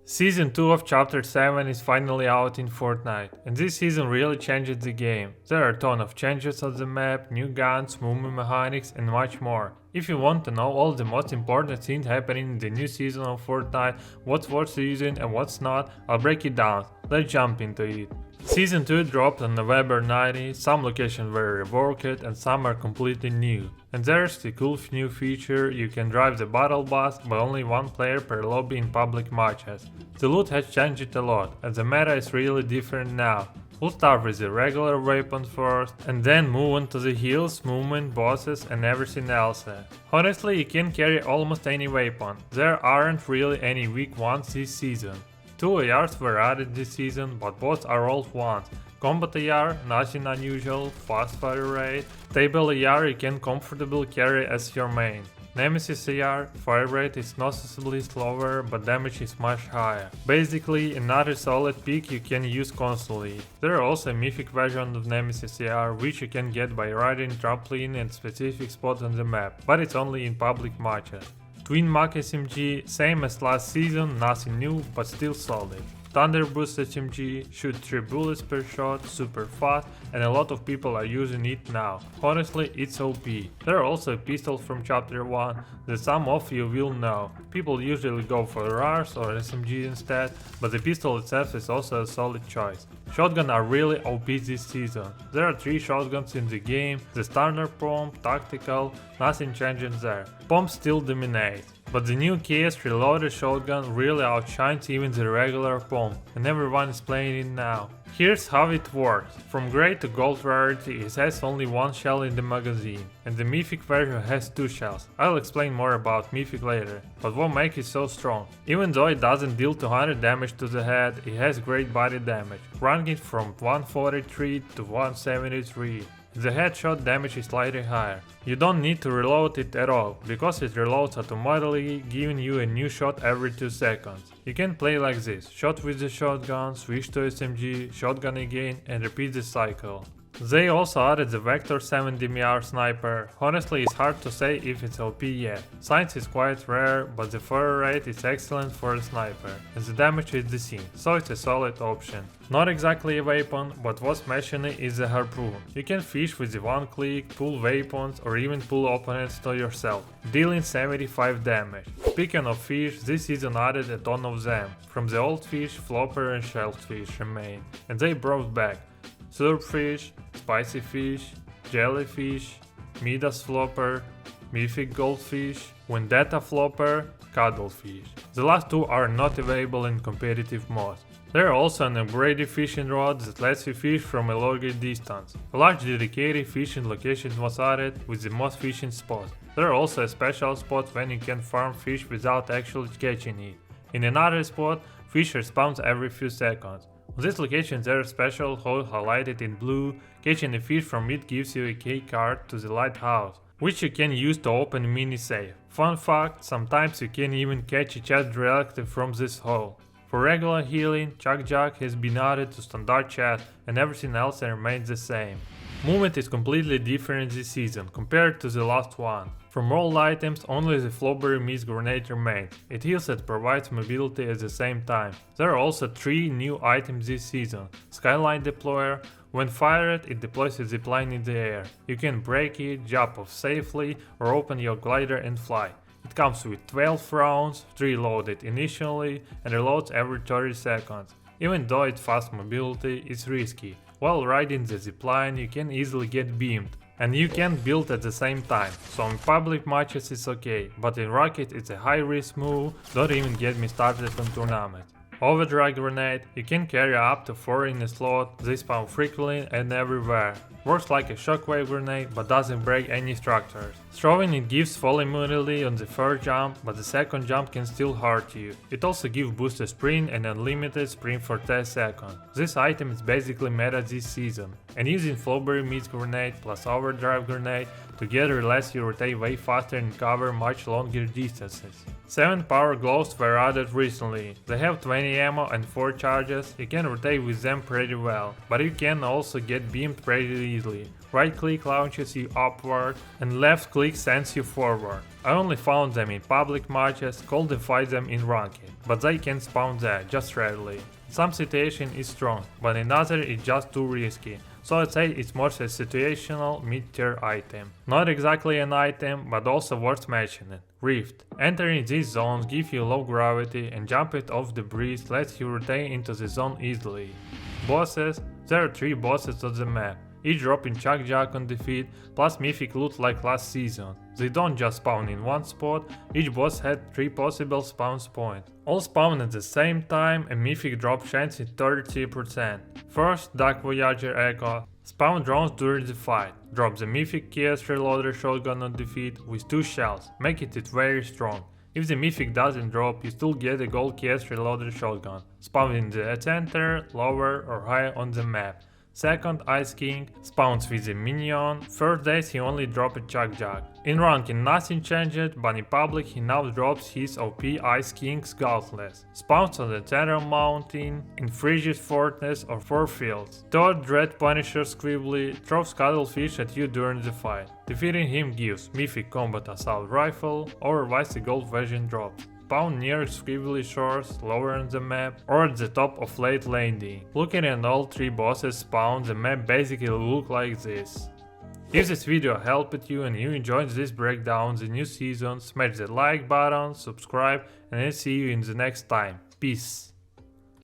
Season 2 of Chapter 7 is finally out in Fortnite, and this season really changed the game. There are a ton of changes on the map, new guns, movement mechanics, and much more. If you want to know all the most important things happening in the new season of Fortnite, what's worth using and what's not, I'll break it down. Let's jump into it. Season 2 dropped on November 90, some locations were reworked and some are completely new. And there's the cool new feature, you can drive the battle bus but only one player per lobby in public matches. The loot has changed a lot and the meta is really different now. We'll start with the regular weapons first and then move on to the heals, movement, bosses and everything else. Honestly, you can carry almost any weapon, there aren't really any weak ones this season. 2 ARs were added this season, but both are old ones. Combat AR, nothing unusual, fast fire rate. Stable AR you can comfortably carry as your main. Nemesis AR, fire rate is noticeably slower, but damage is much higher. Basically, another solid pick you can use constantly. There are also a mythic version of Nemesis AR, which you can get by riding trampoline at specific spots on the map, but it's only in public matches. Twin Mach SMG, same as last season, nothing new, but still solid. Thunder Boost SMG, shoot 3 bullets per shot, super fast, and a lot of people are using it now. Honestly, it's OP. There are also a pistol from Chapter 1 that some of you will know. People usually go for RARs or SMG instead, but the pistol itself is also a solid choice. Shotguns are really OP this season. There are 3 shotguns in the game, the standard pump, tactical, nothing changes there. Pumps still dominate. But the new KS reloaded shotgun really outshines even the regular pump, and everyone is playing it now. Here's how it works. From grey to gold rarity it has only 1 shell in the magazine, and the mythic version has 2 shells. I'll explain more about mythic later, but what makes it so strong? Even though it doesn't deal 200 damage to the head, it has great body damage, ranging from 143 to 173. The headshot damage is slightly higher. You don't need to reload it at all, because it reloads automatically, giving you a new shot every 2 seconds. You can play like this, shot with the shotgun, switch to SMG, shotgun again and repeat the cycle. They also added the Vector 7 DMR sniper. Honestly, it's hard to say if it's OP yet. Science is quite rare, but the fire rate is excellent for a sniper, and the damage is the same, so it's a solid option. Not exactly a weapon, but what's mentioned is the harpoon. You can fish with the one click, pull weapons or even pull opponents to yourself, dealing 75 damage. Speaking of fish, this season added a ton of them. From the old fish, flopper and shellfish remain, and they brought back surffish, spicy fish, jellyfish, Midas flopper, mythic goldfish, Vendetta flopper, cuttlefish. The last 2 are not available in competitive mode. There are also an upgraded fishing rod that lets you fish from a longer distance. A large dedicated fishing location was added with the most fishing spots. There are also a special spot when you can farm fish without actually catching it. In another spot, fish respawns every few seconds. On this location there is a special hole highlighted in blue. Catching a fish from it gives you a key card to the lighthouse, which you can use to open a mini safe. Fun fact, sometimes you can even catch a chest directly from this hole. For regular healing, Chuck Jack has been added to standard chest and everything else remains the same. Movement is completely different this season compared to the last one. From all items, only the Flowberry Mist Grenade remains. It heals and provides mobility at the same time. There are also 3 new items this season. Skyline Deployer. When fired, it deploys a zipline in the air. You can break it, jump off safely, or open your glider and fly. It comes with 12 rounds, 3 loaded initially, and reloads every 30 seconds. Even though it's fast mobility, it's risky. While riding the zipline, you can easily get beamed. And you can build at the same time, so in public matches it's okay, but in Rocket it's a high risk move, don't even get me started on tournaments. Overdrive Grenade, you can carry up to 4 in a slot, they spawn frequently and everywhere. Works like a shockwave grenade but doesn't break any structures. Throwing it gives fall immunity on the first jump, but the second jump can still hurt you. It also gives boosted sprint and unlimited sprint for 10 seconds. This item is basically meta this season, and using Flowberry Mist Grenade plus Overdrive Grenade together lets you rotate way faster and cover much longer distances. 7 power gloves were added recently. They have 20 ammo and 4 charges, you can rotate with them pretty well, but you can also get beamed pretty easily. right click launches you upward, and left click sends you forward. I only found them in public matches, couldn't find them in ranking, but they can spawn there, just rarely. Some situation is strong, but in other it's just too risky, so I'd say it's more a situational mid-tier item. Not exactly an item, but also worth mentioning. Rift. Entering these zones gives you low gravity, and jumping off the breeze lets you rotate into the zone easily. Bosses. There are 3 bosses on the map, each dropping Chuck Jack on defeat, plus mythic loot like last season. They don't just spawn in one spot, each boss had 3 possible spawn points. All spawn at the same time and mythic drop chance is 33%. First, Dark Voyager Echo. Spawn drones during the fight. Drop the mythic KS reloader shotgun on defeat with 2 shells, making it very strong. If the mythic doesn't drop, you still get a gold KS reloader shotgun. Spawn in the center, lower or higher on the map. Second, Ice King spawns with a minion. First days he only dropped a Chuck Jack. In ranking nothing changed, but in public he now drops his OP Ice King's Gauntlet. Spawns on the Terror Mountain, in Frigid Fortress or 4 fields. Third, Dread Punisher Squibbly throws cuttlefish at you during the fight. Defeating him gives Mythic Combat Assault Rifle or Vice Gold Version drops. Spawn near Squibbly shores, lower on the map, or at the top of late landing. Looking at all 3 bosses spawn, the map basically look like this. If this video helped you and you enjoyed this breakdown the new season, smash the like button, subscribe, and I'll see you in the next time. Peace.